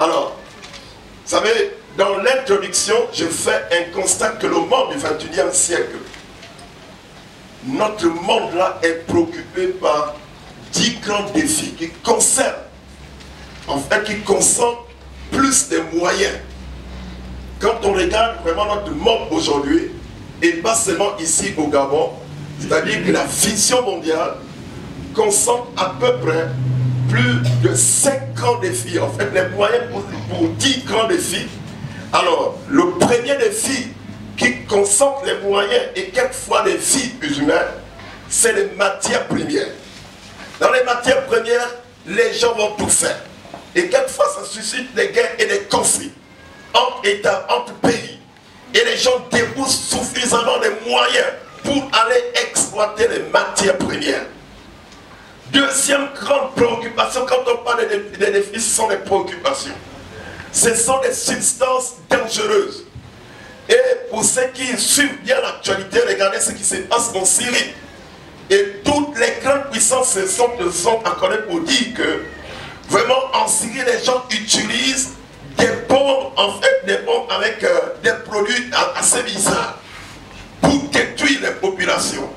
Alors, vous savez, dans l'introduction, je fais un constat que le monde du 21e siècle, notre monde-là est préoccupé par 10 grands défis qui concernent, en fait, qui consomment plus de moyens. Quand on regarde vraiment notre monde aujourd'hui, et pas seulement ici au Gabon, c'est-à-dire que la vision mondiale consomme à peu près plus de 5 grands défis, en fait, les moyens pour 10 grands défis. Alors, le premier défi qui concentre les moyens et quelquefois les vies humaines, c'est les matières premières. Dans les matières premières, les gens vont tout faire. Et quelquefois, ça suscite des guerres et des conflits entre États, entre pays. Et les gens déboursent suffisamment de moyens pour aller exploiter les matières premières. Deuxième grande préoccupation, quand on parle des défis, ce sont des préoccupations. Ce sont des substances dangereuses. Et pour ceux qui suivent bien l'actualité, regardez ce qui se passe en Syrie. Et toutes les grandes puissances se sont accordées pour dire que vraiment en Syrie, les gens utilisent des bombes, en fait des bombes avec des produits assez bizarres pour détruire les populations.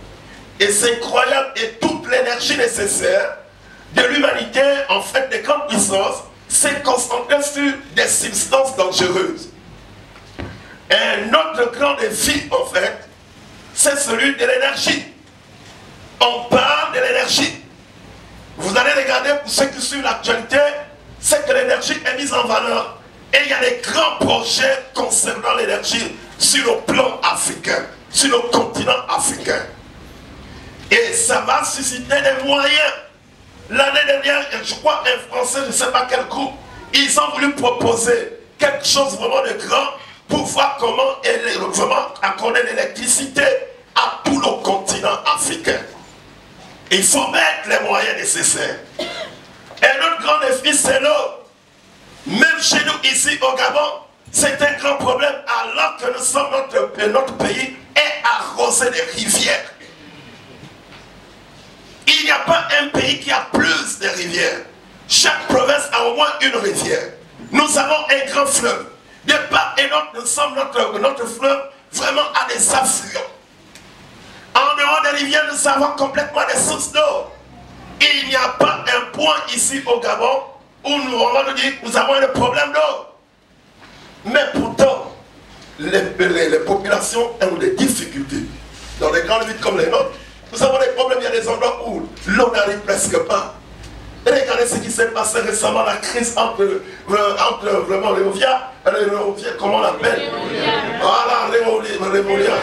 Et c'est incroyable, et toute l'énergie nécessaire de l'humanité, en fait des grandes puissances, s'est concentrée sur des substances dangereuses. Un autre grand défi, en fait, c'est celui de l'énergie. On parle de l'énergie. Vous allez regarder, pour ceux qui suivent l'actualité, c'est que l'énergie est mise en valeur. Et il y a des grands projets concernant l'énergie sur le plan africain, sur le continent africain. Et ça va susciter des moyens. L'année dernière, je crois, un Français, je ne sais pas quel groupe, ils ont voulu proposer quelque chose vraiment de grand pour voir comment vraiment accorder l'électricité à tout le continent africain. Il faut mettre les moyens nécessaires. Un autre grand défi, c'est l'eau. Même chez nous, ici au Gabon, c'est un grand problème alors que nous sommes notre pays est arrosé de rivières. Il n'y a pas un pays qui a plus de rivières. Chaque province a au moins une rivière. Nous avons un grand fleuve. De part et d'autre, nous sommes notre fleuve vraiment à des affluents. En dehors des rivières, nous avons complètement des sources d'eau. Il n'y a pas un point ici au Gabon où on va nous dire que nous avons un problème d'eau. Mais pourtant, les populations ont des difficultés. Dans les grandes villes comme les nôtres, nous avons des problèmes, il y a des endroits où l'eau n'arrive presque pas. Et regardez ce qui s'est passé récemment, la crise entre vraiment Rémovia, comment on l'appelle? Voilà, Rémovia.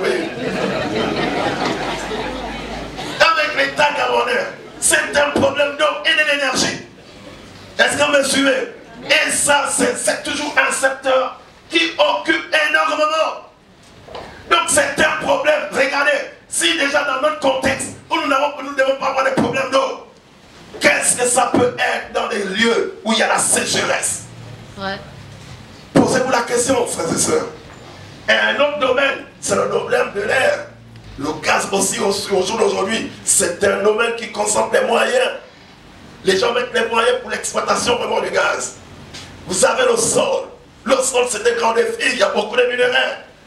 Oui. Avec l'État gabonais, c'est un problème d'eau et de l'énergie. Est-ce que vous me suivez? Et ça, c'est toujours un secteur qui occupe énormément. Donc c'est un problème. Regardez, si déjà dans notre contexte, où nous ne devons pas avoir de problèmes d'eau, qu'est-ce que ça peut être dans des lieux où il y a la sécheresse? Ouais. Posez-vous la question, frères et sœurs. Et un autre domaine, c'est le domaine de l'air. Le gaz aussi, au jour d'aujourd'hui, c'est un domaine qui concentre les moyens. Les gens mettent les moyens pour l'exploitation vraiment du gaz. Vous avez le sol. Le sol, c'est un grand défi. Il y a beaucoup de minéraux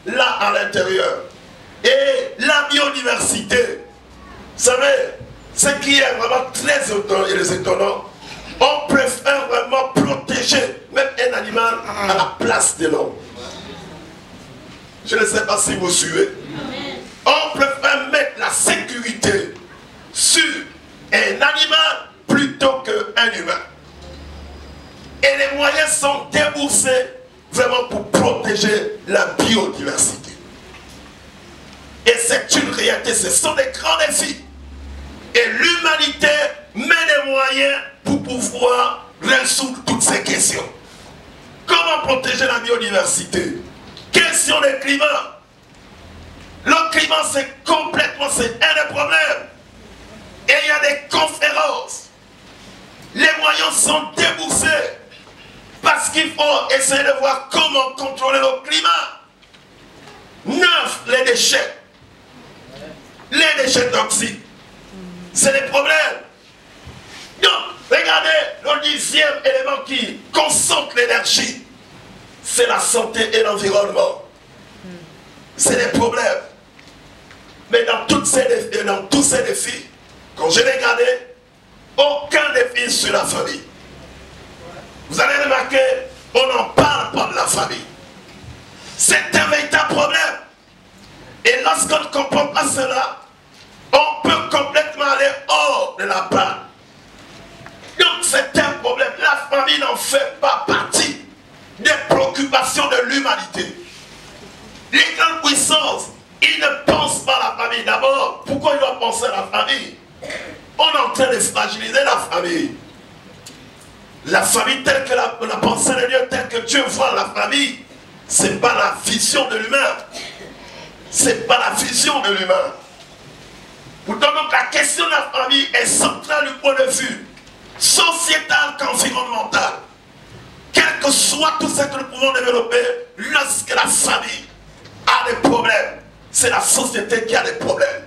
là à l'intérieur. Et la biodiversité. Vous savez, ce qui est vraiment très étonnant, on préfère vraiment protéger même un animal à la place de l'homme. Je ne sais pas si vous suivez. On préfère mettre la sécurité sur un animal plutôt qu'un humain. Et les moyens sont déboursés vraiment pour protéger la biodiversité. Et c'est une réalité, ce sont des grands défis. Et l'humanité met des moyens pour pouvoir résoudre toutes ces questions. Comment protéger la biodiversité? Question du climat. Le climat, c'est complètement, c'est un des problèmes. Et il y a des conférences. Les moyens sont déboursés. Parce qu'il faut essayer de voir comment contrôler le climat. 9, les déchets. Les déchets toxiques. C'est des problèmes. Donc, regardez le 10e élément qui la santé et l'environnement. C'est des problèmes. Mais dans tous ces défis, quand je l'ai regardé, aucun défi sur la famille. Vous allez remarquer, on n'en parle pas de la famille. C'est un véritable problème. Et lorsqu'on ne comprend pas cela, on peut complètement aller hors de la panne. Donc c'est un problème. La famille n'en fait pas partie des préoccupations de l'humanité. Les grandes puissances, ils ne pensent pas à la famille. D'abord, pourquoi ils doivent penser à la famille? On est en train de fragiliser la famille. La famille telle que la pensée de Dieu, telle que Dieu voit la famille, c'est pas la vision de l'humain. C'est pas la vision de l'humain. Pourtant, donc, la question de la famille est centrale du point de vue sociétal qu'environnemental. Quel que soit tout ce que nous pouvons développer, lorsque la famille a des problèmes, c'est la société qui a des problèmes.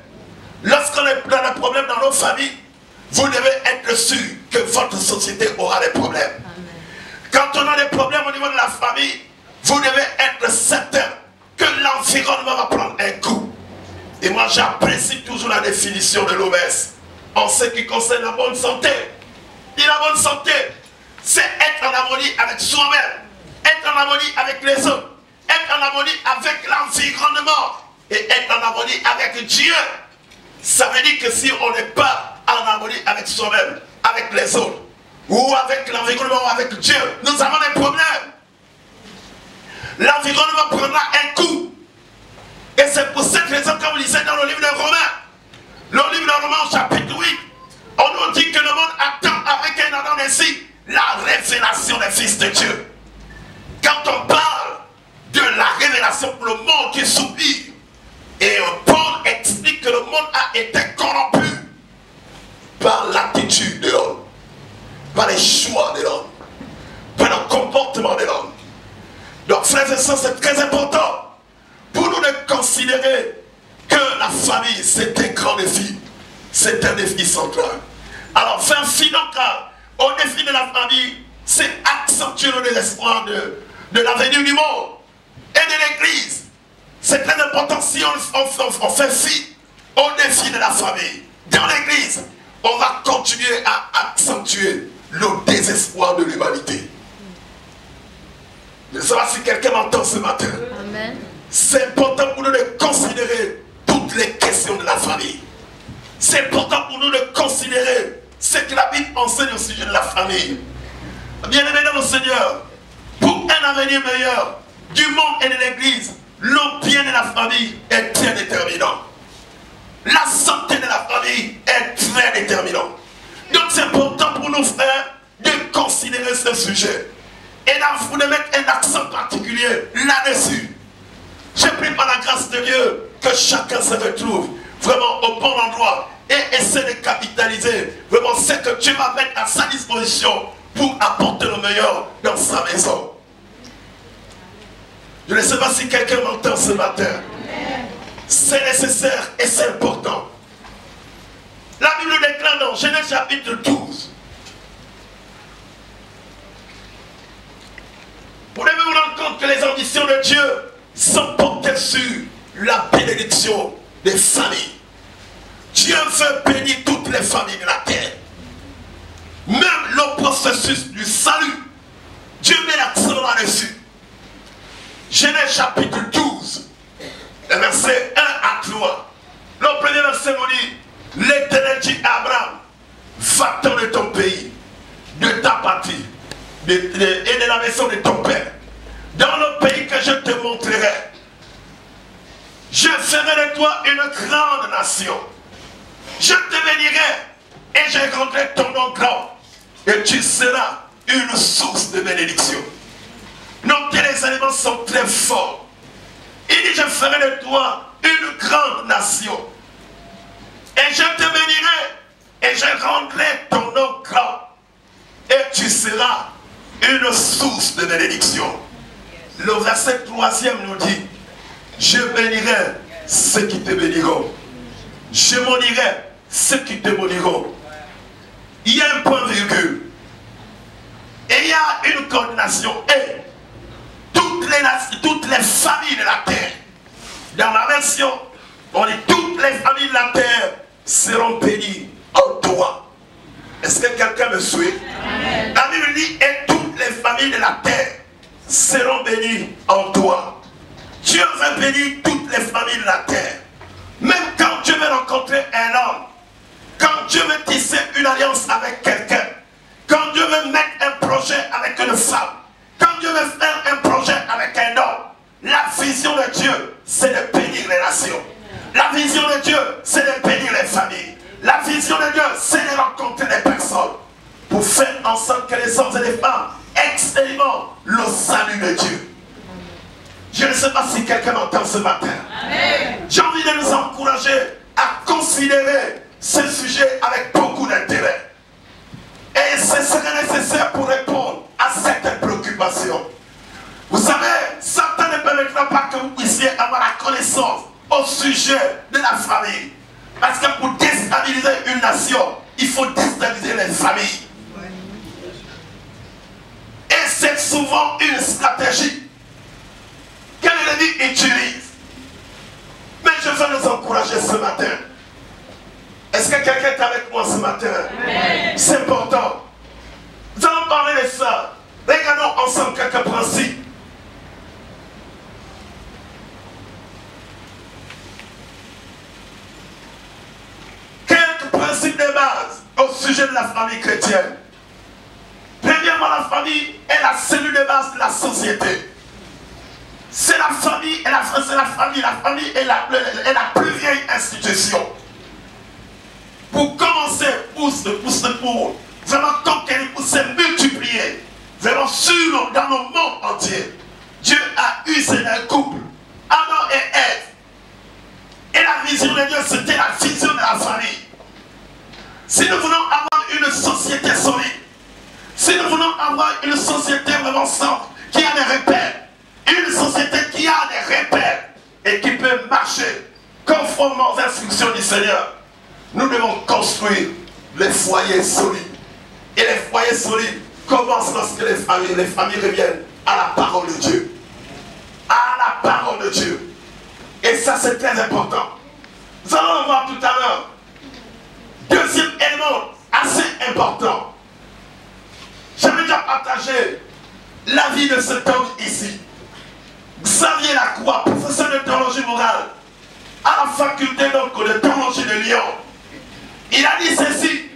Lorsqu'on a des problèmes dans nos familles, vous devez être sûr que votre société aura des problèmes. Quand on a des problèmes au niveau de la famille, vous devez être certain que l'environnement va prendre un coup. Et moi, j'apprécie toujours la définition de l'OMS en ce qui concerne la bonne santé. Et la bonne santé, c'est être en harmonie avec soi-même, être en harmonie avec les autres, être en harmonie avec l'environnement et être en harmonie avec Dieu. Ça veut dire que si on n'est pas en harmonie avec soi-même, avec les autres, ou avec l'environnement, ou avec Dieu, nous avons des problèmes. L'environnement prendra un coup. Et c'est pour cette raison, comme vous lisez dans le livre de Romains, le livre de Romains, chapitre 8, on nous dit que le monde attend avec un ardent désir la révélation des fils de Dieu. Quand on parle de la révélation pour le monde qui soupire, et Paul explique que le monde a été corrompu par l'attitude de l'homme, par les choix de l'homme, par le comportement de l'homme. Donc, frères et sœurs, c'est très important pour nous de considérer que la famille, c'est un grand défi. C'est un défi central. Alors, faire fi donc au défi de la famille, c'est accentuer le désespoir de l'avenir du monde et de l'Église. C'est très important si on fait fi au défi de la famille. Dans l'Église, on va continuer à accentuer le désespoir de l'humanité. Je ne sais pas si quelqu'un m'entend ce matin. Amen. C'est important pour nous de considérer toutes les questions de la famille. C'est important pour nous de considérer ce que la Bible enseigne au sujet de la famille. Bien-aimés dans le Seigneur, pour un avenir meilleur du monde et de l'Église, le bien de la famille est très déterminant. La santé de la famille est très déterminante. Donc c'est important pour nos frères de considérer ce sujet. Et là, vous devez mettre un accent particulier là-dessus. Je prie par la grâce de Dieu que chacun se retrouve vraiment au bon endroit et essaie de capitaliser vraiment ce que Dieu va mettre à sa disposition pour apporter le meilleur dans sa maison. Je ne sais pas si quelqu'un m'entend ce matin. C'est nécessaire et c'est important. La Bible déclare dans Genèse chapitre 12. Vous devez vous rendre compte que les ambitions de Dieu sont portées sur la bénédiction des familles. Dieu veut bénir toutes les familles de la terre. Même le processus du salut, Dieu met l'accent là-dessus. Genèse chapitre 12, versets 1 à 3. Le premier verset nous dit, l'Éternel dit à Abraham, va-t'en de ton pays, de ta patrie, et de la maison de ton père, dans le pays que je te montrerai. Je ferai de toi une grande nation. Je te bénirai et je rendrai ton nom grand. Et tu seras une source de bénédiction. Notez, les éléments sont très forts. Il dit, je ferai de toi une grande nation. Et je te bénirai et je rendrai ton nom grand. Et tu seras une source de bénédiction. Le verset 3e nous dit, je bénirai ceux qui te béniront. Je maudirai ceux qui te maudiront. Il y a un point virgule. Et il y a une coordination. Et toutes toutes les familles de la terre. Dans la version, on dit toutes les familles de la terre seront bénies en toi. Est-ce que quelqu'un me suit? La Bible dit, et toutes les familles de la terre seront bénies en toi. Dieu veut bénir toutes les familles de la terre. Même quand Dieu veut rencontrer un homme, quand Dieu veut tisser une alliance avec quelqu'un, quand Dieu veut mettre un projet avec une femme, quand Dieu veut faire un projet avec un homme, la vision de Dieu, c'est de bénir les nations. La vision de Dieu, c'est de bénir les familles. La vision de Dieu, c'est de rencontrer les personnes pour faire en sorte que les hommes et les femmes expérimentent le salut de Dieu. Je ne sais pas si quelqu'un m'entend ce matin. J'ai envie de nous encourager à considérer ce sujet avec beaucoup d'intérêt. Et ce serait nécessaire pour répondre à cette préoccupation. Vous savez, Satan ne permettra pas que vous puissiez avoir la connaissance au sujet de la famille. Parce que pour déstabiliser une nation, il faut déstabiliser les familles. Et c'est souvent une stratégie que l'ennemi utilise. Mais je veux nous encourager ce matin. Est-ce que quelqu'un est avec moi ce matin? C'est important. Nous allons parler de ça. Regardons ensemble quelques principes. Quelques principes de base au sujet de la famille chrétienne. Premièrement, la famille est la cellule de base de la société. C'est la famille, la famille est la plus vieille institution. Pour commencer, pour vraiment conquérir, pour se multiplier, vraiment dans le monde entier, Dieu a eu un couple, Adam et Ève. Et la vision de Dieu, c'était la vision de la famille. Si nous voulons avoir une société solide, si nous voulons avoir une société vraiment simple, qui a des repères, une société qui a des repères et qui peut marcher conformément aux instructions du Seigneur, nous devons construire les foyers solides. Et les foyers solides commencent lorsque les familles reviennent à la parole de Dieu. À la parole de Dieu. Et ça, c'est très important. Nous allons le voir tout à l'heure. Deuxième élément assez important. J'avais déjà partagé la vie de cet homme ici. Xavier Lacroix, professeur de théologie morale à la faculté de théologie de Lyon. Il a dit ceci,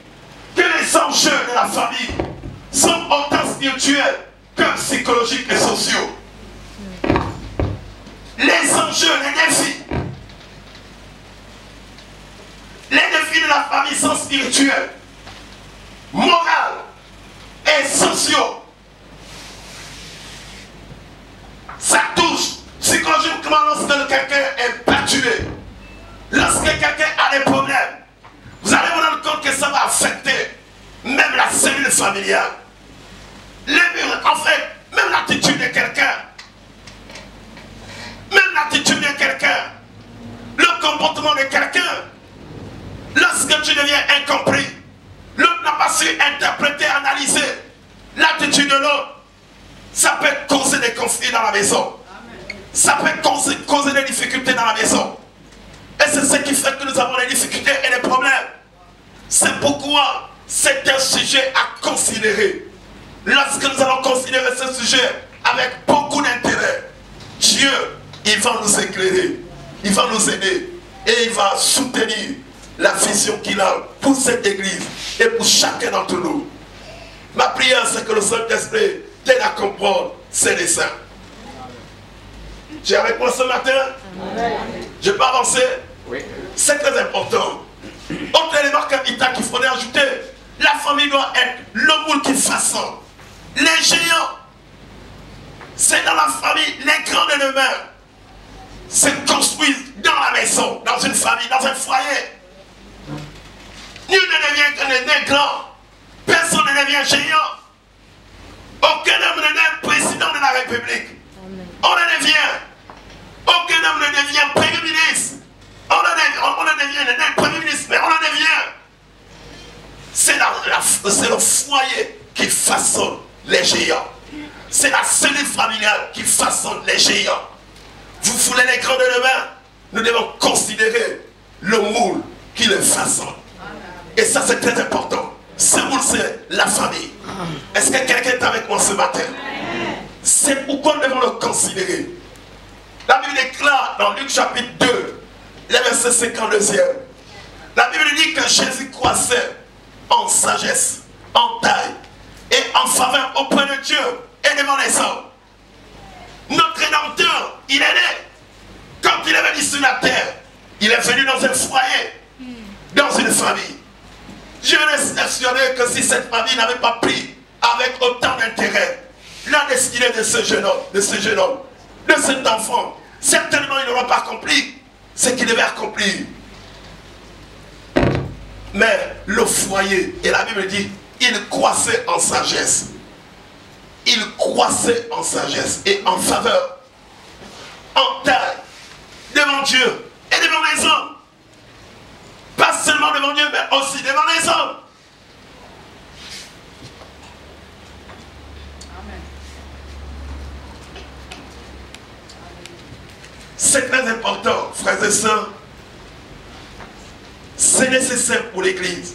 que les enjeux de la famille sont autant spirituels que psychologiques et sociaux. Les enjeux, les défis de la famille sont spirituels, moraux et sociaux. Ça touche psychologiquement lorsque quelqu'un est perturbé, lorsque quelqu'un a des problèmes. Vous allez vous rendre compte que ça va affecter même la cellule familiale. En fait, même l'attitude de quelqu'un. Même l'attitude de quelqu'un. Le comportement de quelqu'un. Lorsque tu deviens incompris, l'autre n'a pas su interpréter, analyser l'attitude de l'autre, ça peut causer des conflits dans la maison. Ça peut causer des difficultés dans la maison. Et c'est ce qui fait que nous avons des difficultés et des problèmes. C'est pourquoi c'est un sujet à considérer. Lorsque nous allons considérer ce sujet avec beaucoup d'intérêt, Dieu, il va nous éclairer, il va nous aider et il va soutenir la vision qu'il a pour cette église et pour chacun d'entre nous. Ma prière, c'est que le Saint-Esprit t'aide à comprendre ses desseins. Tu es avec moi ce matin? Je peux avancer? Oui. C'est très important. Autre élément capital qu'il faudrait ajouter, la famille doit être le moule qui façonne. Les géants, c'est dans la famille, les grands de demain se construisent dans la maison, dans une famille, dans un foyer. Nul ne devient grand, personne ne devient géant. Aucun homme ne devient président de la République. On ne devient. Aucun homme ne devient premier ministre. On ne devient premier ministre, mais on le devient. C'est le foyer qui façonne les géants. c'est la cellule familiale qui façonne les géants. Vous foulez l'écran de demain, nous devons considérer le moule qui le façonne. Et ça, c'est très important. Ce moule, c'est la famille. Est-ce que quelqu'un est avec moi ce matin? C'est pourquoi nous devons le considérer. La Bible déclare dans Luc chapitre 2, le verset 52e. La Bible dit que Jésus croissait en sagesse, en taille et en faveur auprès de Dieu et devant les hommes. Notre Rédempteur, il est né. Quand il est venu sur la terre, il est venu dans un foyer, dans une famille. Je reste assuré que si cette famille n'avait pas pris avec autant d'intérêt la destinée de ce jeune homme, de cet enfant, certainement il n'aura pas accompli ce qu'il devait accomplir. Mais le foyer, et la Bible dit, il croissait en sagesse. Il croissait en sagesse et en faveur, en taille, devant Dieu et devant les hommes. Pas seulement devant Dieu, mais aussi devant les hommes. C'est très important, frères et sœurs. C'est nécessaire pour l'Église.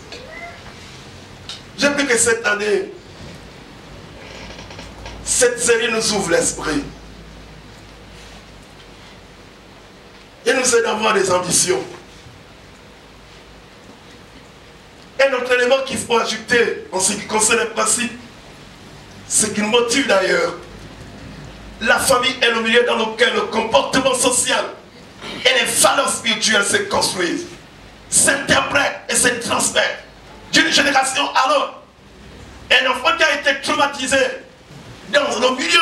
J'aime que cette année, cette série nous ouvre l'esprit. Et nous aide à avoir des ambitions. Et notre élément qu'il faut ajouter en ce qui concerne les principes, ce qui nous motive d'ailleurs. La famille est le milieu dans lequel le comportement social et les valeurs spirituelles se construisent, s'interprètent et se transmettent d'une génération à l'autre. Un enfant qui a été traumatisé dans le milieu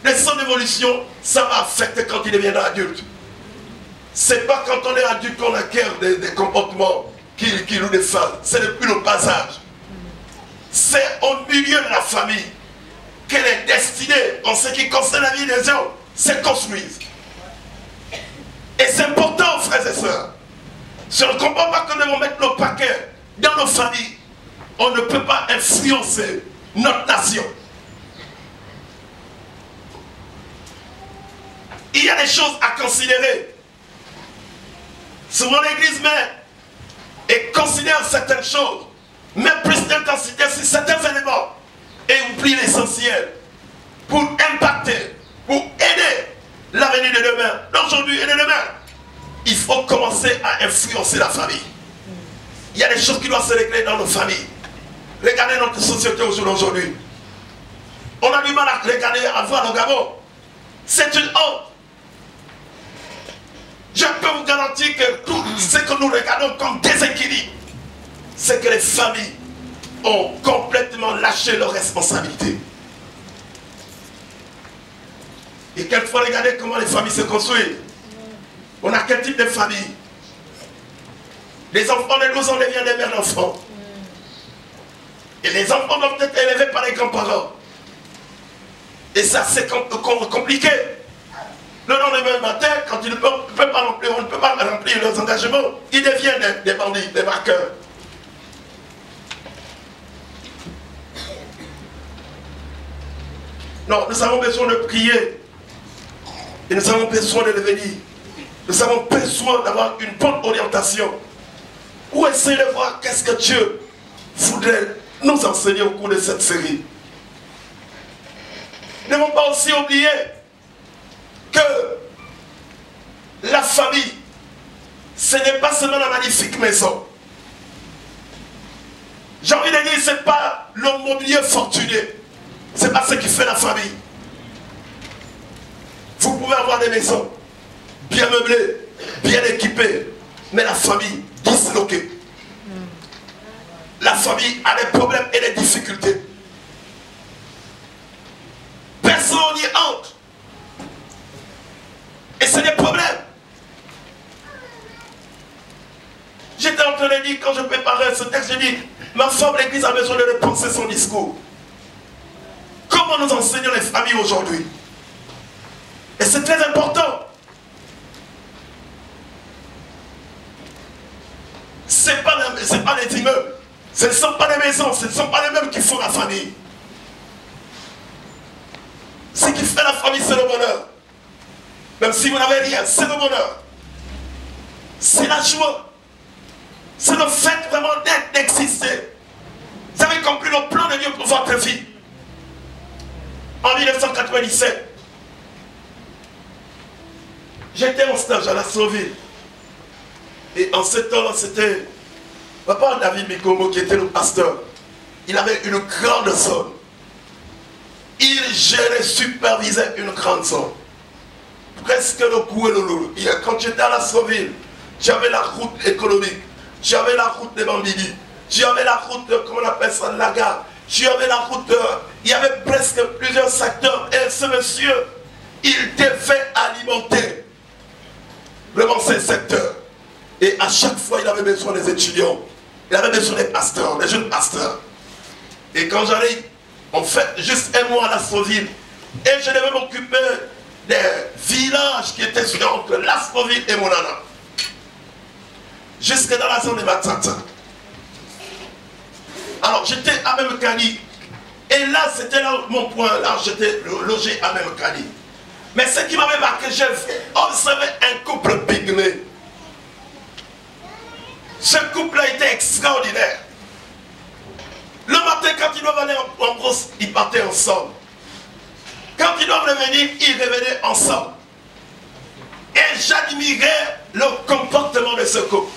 de son évolution, ça va affecter quand il deviendra adulte. C'est pas quand on est adulte qu'on acquiert des comportements qui nous défendent. C'est depuis le bas âge. C'est au milieu de la famille que les destinées, en ce qui concerne la vie des gens, se construisent. Et c'est important, frères et sœurs. Je ne comprends pas que nous devons mettre le paquet dans nos familles. On ne peut pas influencer notre nation. Il y a des choses à considérer. Souvent l'Église met et considère certaines choses, met plus d'intensité sur certains éléments et oublie l'essentiel pour impacter, pour aider l'avenir de demain, d'aujourd'hui et de demain. Il faut commencer à influencer la famille. Il y a des choses qui doivent se régler dans nos familles. Regardez notre société aujourd'hui. On a du mal à regarder, à voir le Gabon. C'est une honte. Je peux vous garantir que tout ce que nous regardons comme déséquilibre, c'est que les familles ont complètement lâché leurs responsabilités. Et quelquefois, regardez comment les familles se construisent. On a quel type de famille? Les enfants de 12 ans deviennent des mères d'enfants. Et les enfants doivent être élevés par les grands-parents. Et ça, c'est compliqué. Le lendemain matin, quand ils ne peuvent pas remplir, on ne peut pas remplir leurs engagements, ils deviennent des bandits, des braqueurs. Non, nous avons besoin de prier. Et nous avons besoin de devenir. Nous avons besoin d'avoir une bonne orientation. Ou essayer de voir qu'est-ce que Dieu voudrait nous enseigner au cours de cette série. Ne devons pas aussi oublier que la famille, ce n'est pas seulement la magnifique maison. J'ai envie de dire, ce n'est pas le mobilier fortuné. Ce n'est pas ce qui fait la famille. Vous pouvez avoir des maisons bien meublées, bien équipées, mais la famille disloquée. La famille a des problèmes et des difficultés. Personne n'y entre. Et c'est des problèmes. J'étais en train de dire, quand je préparais ce texte, je dis, ma femme, l'Église a besoin de repenser son discours. Comment nous enseignons les familles aujourd'hui? Et c'est très important. Ce n'est pas les immeubles. Ce ne sont pas les maisons. Ce ne sont pas les meubles qui font la famille. famille, c'est le bonheur. Même si vous n'avez rien, c'est le bonheur. C'est la joie. C'est le fait vraiment d'exister. Vous avez compris le plan de Dieu pour votre vie. En 1997, j'étais en stage à la Sauville. Et en ce temps-là, c'était Papa David Mikomo qui était le pasteur. Il avait une grande somme. Il gérait, supervisait une grande somme. Presque le coup et le loup. Quand j'étais à la Sauville, j'avais la route économique, j'avais la route des Bambini, j'avais la route de, comment on appelle ça, la gare, j'avais la route de, il y avait presque plusieurs secteurs. Et ce monsieur, il devait alimenter vraiment ces secteurs. Et à chaque fois, il avait besoin des étudiants, il avait besoin des pasteurs, des jeunes pasteurs. Et quand j'allais, en fait, juste un mois à la Sauville, et je devais m'occuper des villages qui étaient entre la Sauville et Monana. Jusque dans la zone de Matata. Alors j'étais à Memkani. Et là, c'était là mon point. Là, j'étais logé à Memkani. Mais ce qui m'avait marqué, j'ai observé un couple pygmée. Ce couple a été extraordinaire. Le matin, quand ils doivent aller en brosse, ils partaient ensemble. Quand ils doivent revenir, ils revenaient ensemble. Et j'admirais le comportement de ce couple.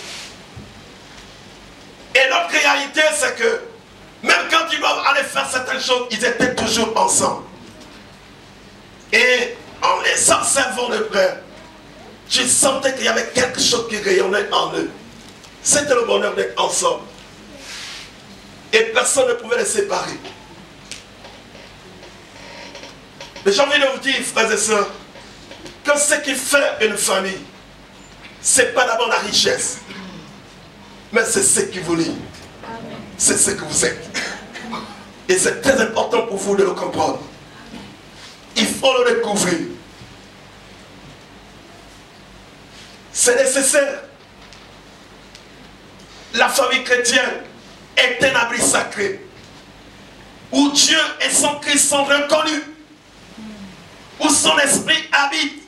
Et notre réalité, c'est que même quand ils doivent aller faire certaines choses, ils étaient toujours ensemble. Et en les observant de près, je sentais qu'il y avait quelque chose qui rayonnait en eux. C'était le bonheur d'être ensemble. Et personne ne pouvait les séparer. Mais j'ai envie de vous dire, frères et sœurs, que ce qui fait une famille, ce n'est pas d'abord la richesse, mais c'est ce qui vous lie. C'est ce que vous êtes. Et c'est très important pour vous de le comprendre. Il faut le découvrir. C'est nécessaire. La famille chrétienne est un abri sacré où Dieu et son Christ sont reconnus, où son esprit habite,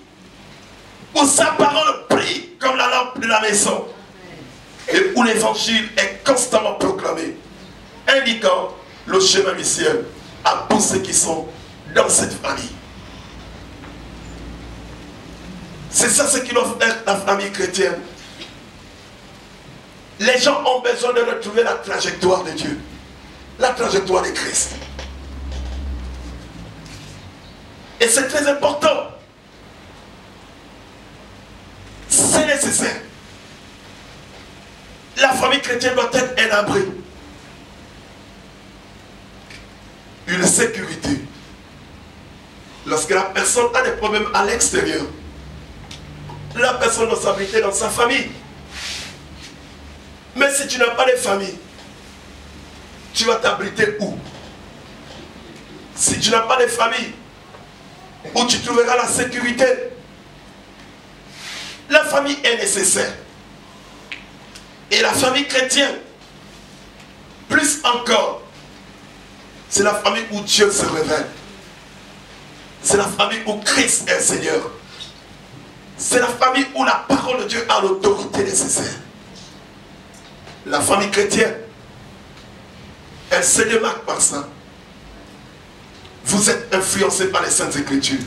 où sa parole brille comme la lampe de la maison, et où l'évangile est constamment proclamé, indiquant le chemin du ciel à tous ceux qui sont dans cette famille. C'est ça ce qui doit être la famille chrétienne. Les gens ont besoin de retrouver la trajectoire de Dieu, la trajectoire de Christ. Et c'est très important. C'est nécessaire. La famille chrétienne doit être un abri, une sécurité. Lorsque la personne a des problèmes à l'extérieur, la personne doit s'abriter dans sa famille. Mais si tu n'as pas de famille, tu vas t'abriter où? Si tu n'as pas de famille, où tu trouveras la sécurité? La famille est nécessaire. Et la famille chrétienne, plus encore, c'est la famille où Dieu se révèle. C'est la famille où Christ est Seigneur. C'est la famille où la parole de Dieu a l'autorité nécessaire. La famille chrétienne, elle se démarque par ça. Vous êtes influencés par les Saintes Écritures.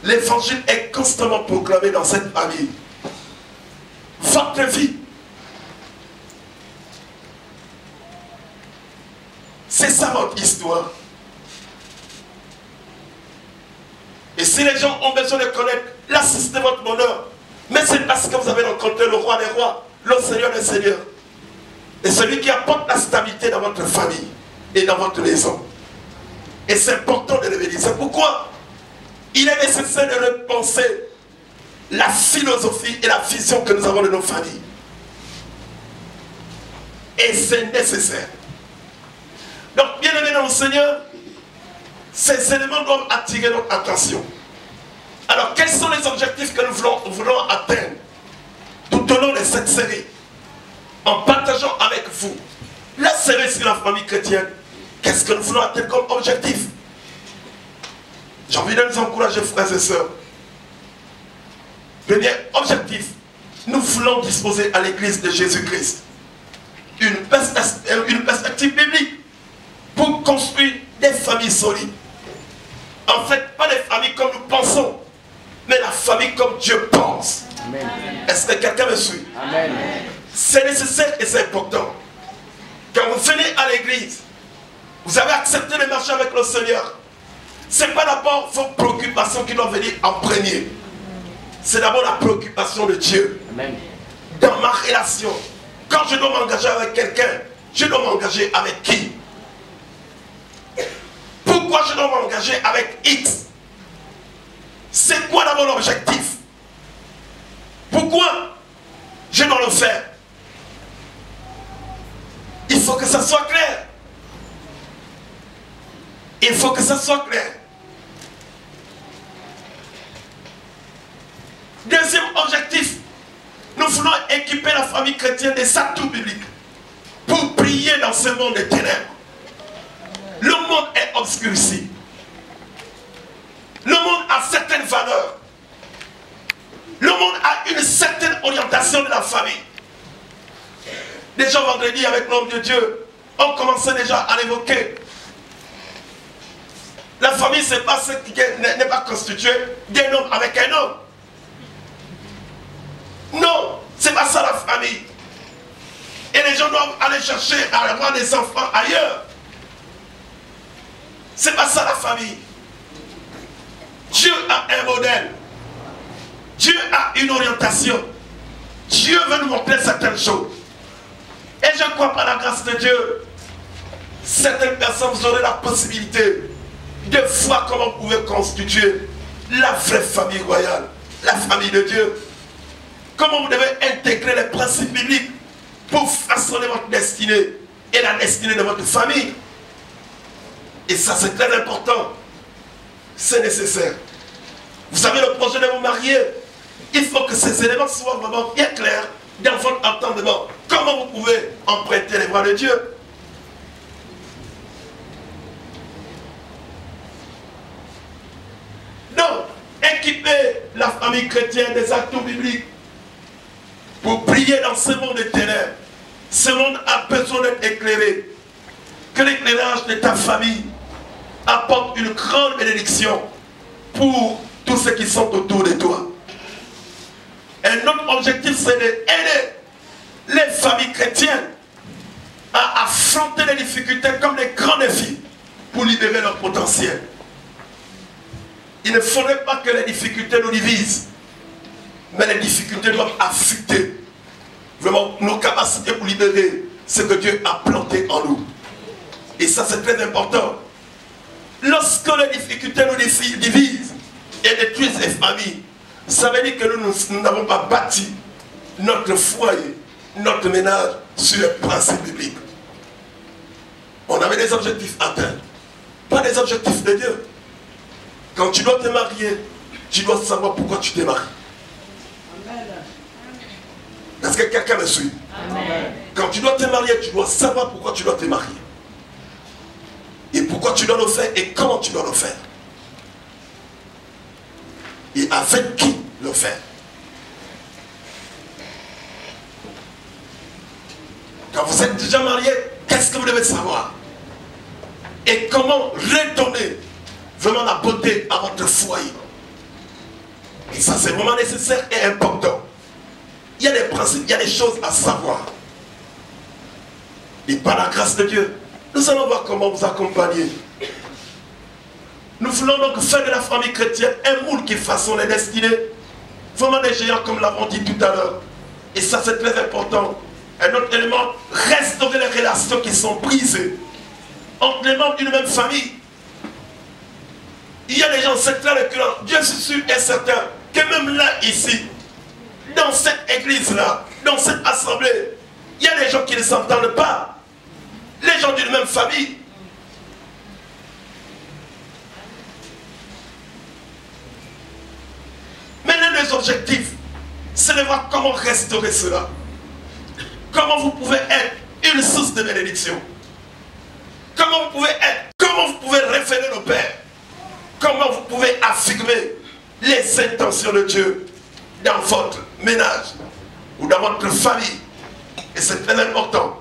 L'évangile est constamment proclamé dans cette famille. Votre vie, c'est ça votre histoire. Et si les gens ont besoin de connaître l'assist de votre bonheur, mais c'est parce que vous avez rencontré le roi des rois, le Seigneur des seigneurs. Et celui qui apporte la stabilité dans votre famille et dans votre maison. Et c'est important de le dire. C'est pourquoi il est nécessaire de repenser la philosophie et la vision que nous avons de nos familles. Et c'est nécessaire. Donc, bien aimés dans le Seigneur, ces éléments doivent attirer notre attention. Alors, quels sont les objectifs que nous voulons atteindre tout au long de cette série? En partageant avec vous la série sur la famille chrétienne, qu'est-ce que nous voulons atteindre comme objectif? J'ai envie de nous encourager, frères et sœurs. Premier objectif, nous voulons disposer à l'église de Jésus-Christ une perspective biblique pour construire des familles solides. En fait, pas des familles comme nous pensons, mais la famille comme Dieu pense. Est-ce que quelqu'un me suit? C'est nécessaire et c'est important. Quand vous venez à l'église, vous avez accepté de marcher avec le Seigneur. Ce n'est pas d'abord vos préoccupations qui doivent venir en premier. C'est d'abord la préoccupation de Dieu. Amen. Dans ma relation, quand je dois m'engager avec quelqu'un, je dois m'engager avec qui? Pourquoi je dois m'engager avec X? C'est quoi d'abord l'objectif? Pourquoi je dois le faire? Il faut que ça soit clair. Il faut que ça soit clair. Deuxième objectif, nous voulons équiper la famille chrétienne des atouts bibliques pour briller dans ce monde des ténèbres. Le monde est obscurci. Le monde a certaines valeurs. Le monde a une certaine orientation de la famille. Déjà vendredi avec l'homme de Dieu, on commençait déjà à l'évoquer. La famille, ce n'est pas ce qui n'est pas constitué d'un homme avec un homme. Non, c'est pas ça la famille. Et les gens doivent aller chercher à avoir des enfants ailleurs. C'est pas ça la famille. Dieu a un modèle. Dieu a une orientation. Dieu veut nous montrer certaines choses. Et je crois par la grâce de Dieu, certaines personnes, vous aurez la possibilité de voir comment vous pouvez constituer la vraie famille royale, la famille de Dieu. Comment vous devez intégrer les principes bibliques pour façonner votre destinée et la destinée de votre famille. Et ça, c'est très important. C'est nécessaire. Vous avez le projet de vous marier. Il faut que ces éléments soient vraiment bien clairs dans votre entendement. Comment vous pouvez emprunter les voies de Dieu? Donc, équiper la famille chrétienne des atouts bibliques pour briller dans ce monde des ténèbres. Ce monde a besoin d'être éclairé. Que l'éclairage de ta famille apporte une grande bénédiction pour tous ceux qui sont autour de toi. Un autre objectif, c'est d'aider les familles chrétiennes à affronter les difficultés comme des grands défis pour libérer leur potentiel. Il ne faudrait pas que les difficultés nous divisent, mais les difficultés doivent affecter vraiment nos capacités pour libérer ce que Dieu a planté en nous. Et ça, c'est très important. Lorsque les difficultés nous divisent et détruisent les familles, ça veut dire que nous n'avons pas bâti notre foyer, notre ménage sur les principes bibliques. On avait des objectifs atteints, pas des objectifs de Dieu. Quand tu dois te marier, tu dois savoir pourquoi tu t'es marié. Est-ce que quelqu'un me suit? Amen. Quand tu dois te marier, tu dois savoir pourquoi tu dois te marier. Et pourquoi tu dois le faire et comment tu dois le faire. Et avec qui le faire. Quand vous êtes déjà marié, qu'est-ce que vous devez savoir? Et comment redonner vraiment la beauté à votre foyer. Et ça, c'est vraiment nécessaire et important. Il y a des principes, il y a des choses à savoir. Et par la grâce de Dieu, nous allons voir comment vous accompagner. Nous voulons donc faire de la famille chrétienne un moule qui façonne les destinées. Vraiment des géants comme l'avons dit tout à l'heure. Et ça, c'est très important. Un autre élément, restaurer les relations qui sont brisées entre les membres d'une même famille. Il y a des gens, c'est très récurrent. Dieu est sûr et certain que même là, ici, dans cette église-là, dans cette assemblée, il y a des gens qui ne s'entendent pas. Les gens d'une même famille. Mais l'un des objectifs, c'est de voir comment restaurer cela. Comment vous pouvez être une source de bénédiction. Comment vous pouvez être, comment vous pouvez référer le Père. comment vous pouvez affirmer les intentions de Dieu dans votre ménage ou dans votre famille. Et c'est très important.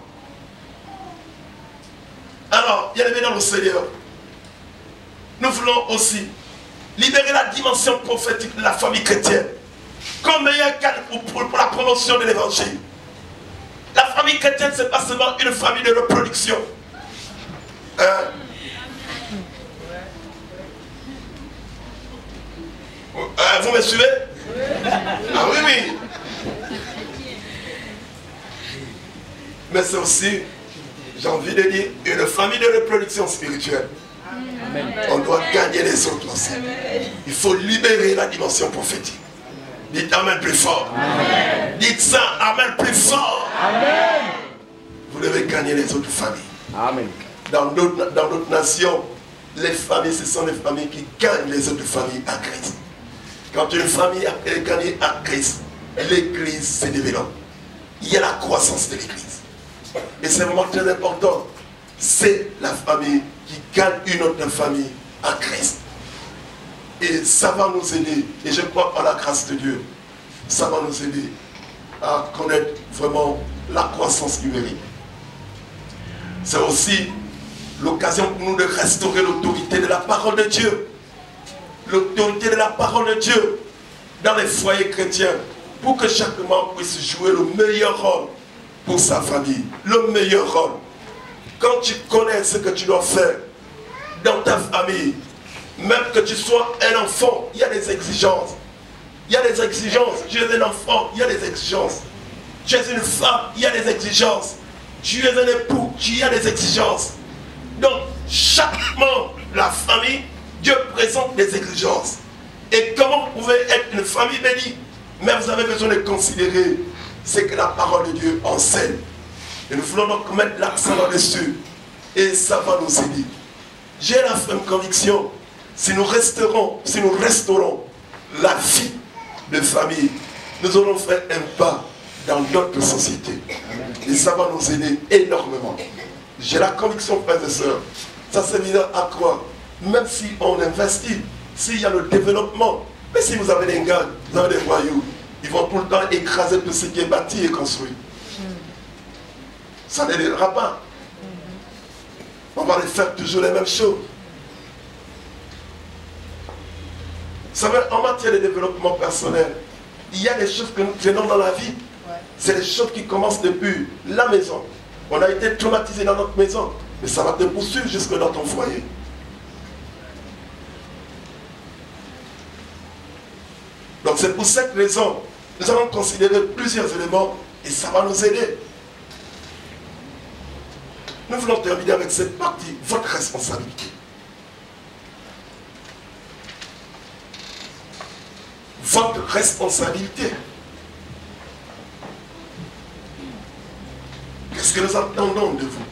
Alors, bien aimé dans le Seigneur, nous voulons aussi libérer la dimension prophétique de la famille chrétienne comme meilleur cadre pour la promotion de l'évangile. La famille chrétienne, ce n'est pas seulement une famille de reproduction. Vous me suivez? Ah oui, oui. Mais c'est aussi, j'ai envie de dire, une famille de reproduction spirituelle. Amen. On doit gagner les autres aussi. Il faut libérer la dimension prophétique. Dites Amen plus fort. Amen. Dites ça, Amen plus fort. Amen. Vous devez gagner les autres familles. Amen. Dans d'autres nations, les familles, ce sont les familles qui gagnent les autres familles à Christ. Quand une famille est gagnée à Christ, l'église se développe. Il y a la croissance de l'église. Et c'est vraiment très important. C'est la famille qui gagne une autre famille à Christ. Et ça va nous aider. Et je crois par la grâce de Dieu, ça va nous aider à connaître vraiment la croissance numérique. C'est aussi l'occasion pour nous de restaurer l'autorité de la parole de Dieu. L'autorité de la parole de Dieu dans les foyers chrétiens, pour que chaque membre puisse jouer le meilleur rôle pour sa famille. Le meilleur rôle. Quand tu connais ce que tu dois faire dans ta famille, même que tu sois un enfant, il y a des exigences. Il y a des exigences. Tu es un enfant, il y a des exigences. Tu es une femme, il y a des exigences. Tu es un époux, il y a des exigences. Donc, chaque membre de la famille, Dieu présente des exigences. Et comment vous pouvez être une famille bénie? Mais vous avez besoin de considérer ce que la parole de Dieu enseigne. Et nous voulons donc mettre l'accent là-dessus. Et ça va nous aider. J'ai la ferme conviction, si nous restaurons la vie de famille, nous aurons fait un pas dans notre société. Et ça va nous aider énormément. J'ai la conviction, frères et sœurs, ça s'évident à quoi? Même si on investit, s'il y a le développement, mais si vous avez des gangs, vous avez des voyous, ils vont tout le temps écraser tout ce qui est bâti et construit. Ça n'aidera pas. On va faire toujours les mêmes choses. Vous savez, en matière de développement personnel, il y a des choses que nous traînons dans la vie. C'est des choses qui commencent depuis la maison. On a été traumatisé dans notre maison, mais ça va te poursuivre jusque dans ton foyer. Donc c'est pour cette raison, nous allons considérer plusieurs éléments et ça va nous aider. Nous voulons terminer avec cette partie, votre responsabilité. Votre responsabilité. Qu'est-ce que nous attendons de vous?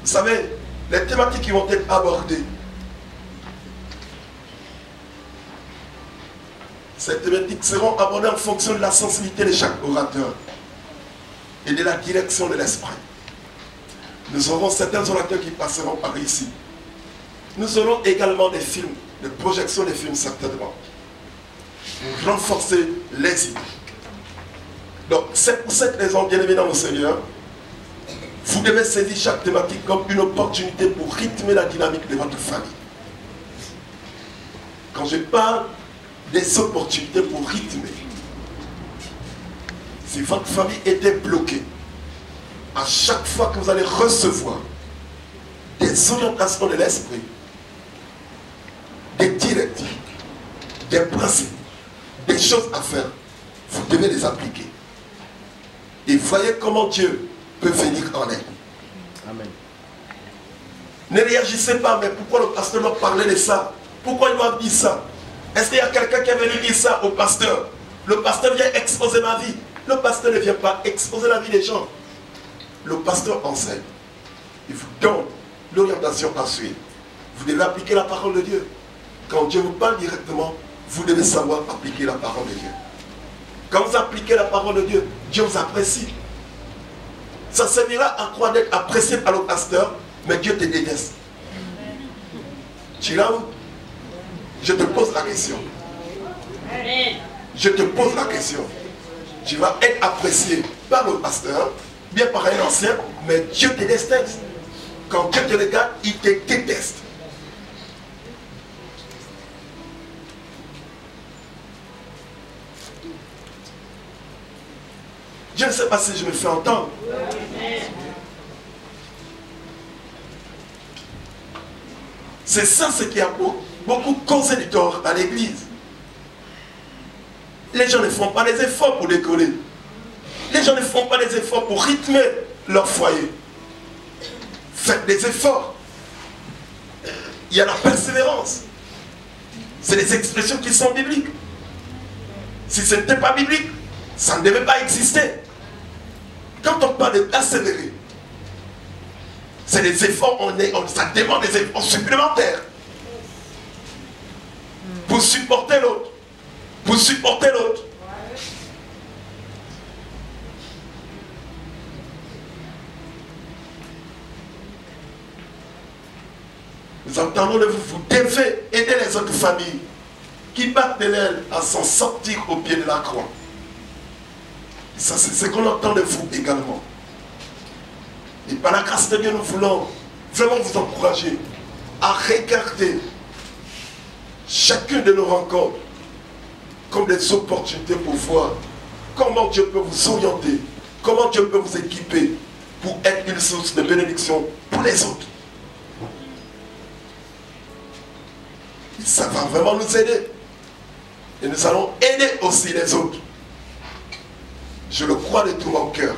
Vous savez, les thématiques qui vont être abordées, ces thématiques seront abordées en fonction de la sensibilité de chaque orateur et de la direction de l'esprit. Nous aurons certains orateurs qui passeront par ici. Nous aurons également des films, des projections de films certainement, pour renforcer les idées. Donc c'est pour cette raison, bien aimé dans le Seigneur, vous devez saisir chaque thématique comme une opportunité pour rythmer la dynamique de votre famille. Quand je parle des opportunités pour rythmer, si votre famille était bloquée, à chaque fois que vous allez recevoir des orientations de l'esprit, des directives, des principes, des choses à faire, vous devez les appliquer. Et voyez comment Dieu peut venir en aide. Amen. Ne réagissez pas, mais pourquoi le pasteur doit parler de ça? Pourquoi il doit dire ça? Est-ce qu'il y a quelqu'un qui est venu dire ça au pasteur? Le pasteur vient exposer ma vie. Le pasteur ne vient pas exposer la vie des gens. Le pasteur enseigne. Il vous donne l'orientation à suivre. Vous devez appliquer la parole de Dieu. Quand Dieu vous parle directement, vous devez savoir appliquer la parole de Dieu. Quand vous appliquez la parole de Dieu, Dieu vous apprécie. Ça servira à quoi d'être apprécié par le pasteur, mais Dieu te déteste. Tu es là où Je te pose la question. Je te pose la question. Tu vas être apprécié par le pasteur, bien par un ancien, mais Dieu te déteste. Quand Dieu te regarde, il te déteste. Je ne sais pas si je me fais entendre. C'est ça ce qui a beaucoup causé du tort à l'église. Les gens ne font pas des efforts pour décoller. Les gens ne font pas des efforts pour rythmer leur foyer. Faites des efforts. Il y a la persévérance. C'est des expressions qui sont bibliques. Si ce n'était pas biblique, ça ne devait pas exister. Quand on parle de persévérer, c'est des efforts, ça demande des efforts supplémentaires pour supporter l'autre. Pour supporter l'autre. Nous entendons de vous, vous devez aider les autres familles qui battent de l'aile à s'en sortir au pied de la croix. Ça, c'est ce qu'on entend de vous également. Et par la grâce de Dieu, nous voulons vraiment vous encourager à regarder chacune de nos rencontres comme des opportunités pour voir comment Dieu peut vous orienter, comment Dieu peut vous équiper pour être une source de bénédiction pour les autres. Et ça va vraiment nous aider. Et nous allons aider aussi les autres. Je le crois de tout mon cœur.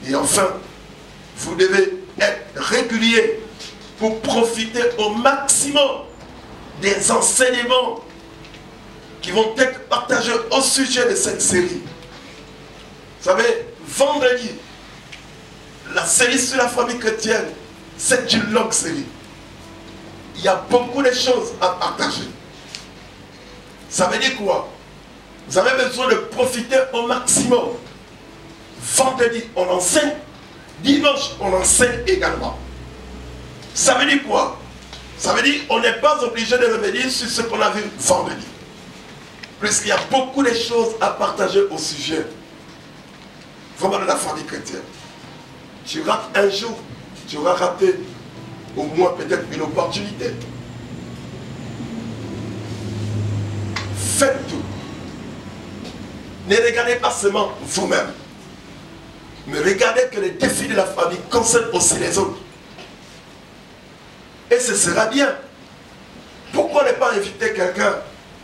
Et enfin, vous devez être régulier pour profiter au maximum des enseignements qui vont être partagés au sujet de cette série. Vous savez, vendredi, la série sur la famille chrétienne, c'est une longue série. Il y a beaucoup de choses à partager. Ça veut dire quoi? Vous avez besoin de profiter au maximum. Vendredi, on enseigne. Dimanche, on enseigne également. Ça veut dire quoi? Ça veut dire qu'on n'est pas obligé de revenir sur ce qu'on a vu vendredi. Puisqu'il y a beaucoup de choses à partager au sujet vraiment de la famille chrétienne. Tu rates un jour, tu auras raté au moins peut-être une opportunité. Faites tout. Ne regardez pas seulement vous-même, mais regardez que les défis de la famille concernent aussi les autres. Et ce sera bien. Pourquoi ne pas inviter quelqu'un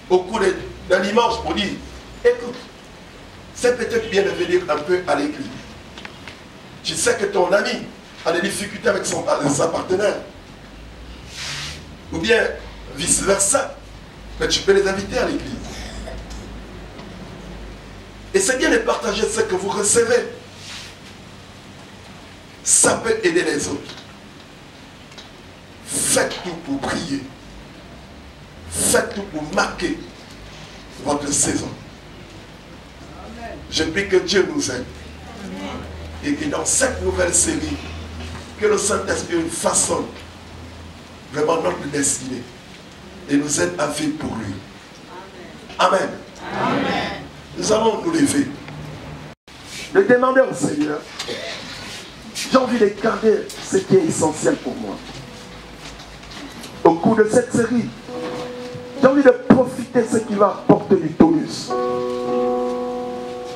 au cours d'un dimanche pour dire, écoute, c'est peut-être bien de venir un peu à l'église. Tu sais que ton ami a des difficultés avec sa partenaire. Ou bien vice-versa. Mais tu peux les inviter à l'église. Et c'est bien de partager ce que vous recevez. Ça peut aider les autres. Faites tout pour prier. Faites tout pour marquer votre saison. Je prie que Dieu nous aide. Et que dans cette nouvelle série, que le Saint-Esprit façonne vraiment notre destinée et nous aide à vivre pour lui. Amen. Amen. Nous allons nous lever. De demander au Seigneur, j'ai envie de garder ce qui est essentiel pour moi. Au cours de cette série, j'ai envie de profiter de ce qui va apporter du tonus.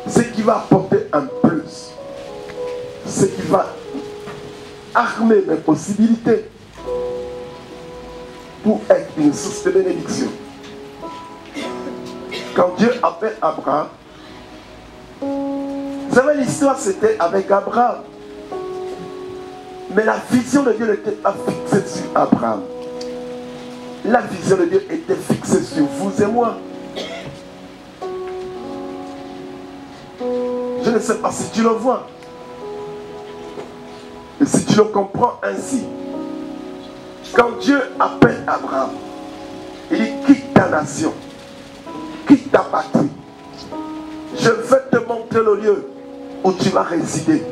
Ce qui va apporter un plus. Ce qui va armer mes possibilités pour être une source de bénédiction. Quand Dieu appelle Abraham, vous savez, l'histoire c'était avec Abraham. Mais la vision de Dieu n'était pas fixée sur Abraham. La vision de Dieu était fixée sur vous et moi. Je ne sais pas si tu le vois. Et si tu le comprends ainsi, quand Dieu appelle Abraham, il dit quitte ta nation, quitte ta patrie. Je vais te montrer le lieu où tu vas résider.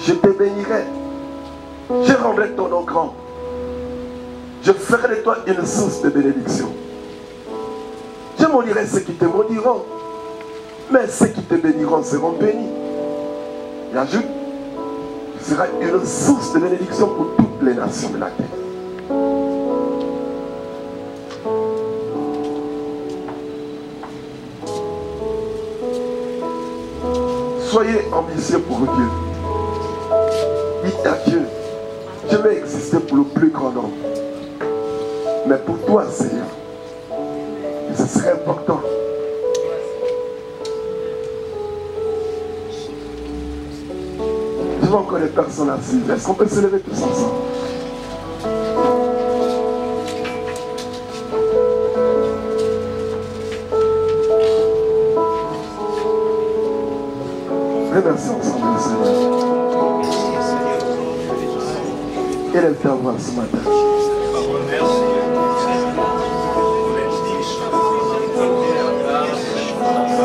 Je te bénirai. Je rendrai ton nom grand. Je ferai de toi une source de bénédiction. Je maudirai ceux qui te maudiront, mais ceux qui te béniront seront bénis. Et ajoute, tu seras une source de bénédiction pour toutes les nations de la terre. Soyez ambitieux pour Dieu. Dites à Dieu, je vais exister pour le plus grand nombre. Mais pour toi, Seigneur, ce serait important. Je vois encore des personnes assises. Est-ce qu'on peut se lever tous ensemble? Remercie ensemble le Seigneur. Élève ta voix ce matin.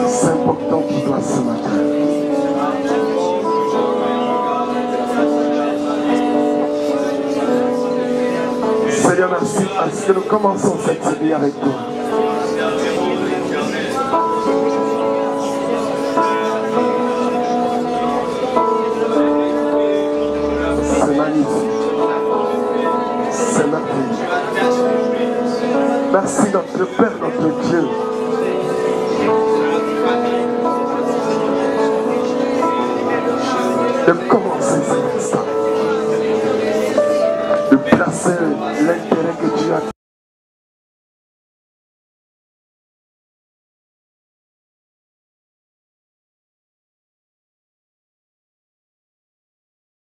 C'est important pour toi ce matin. Seigneur, merci parce que nous commençons cette série avec toi. C'est magnifique. C'est merveilleux. Merci notre Père, notre Dieu. De commencer cet instant. De placer l'intérêt que tu as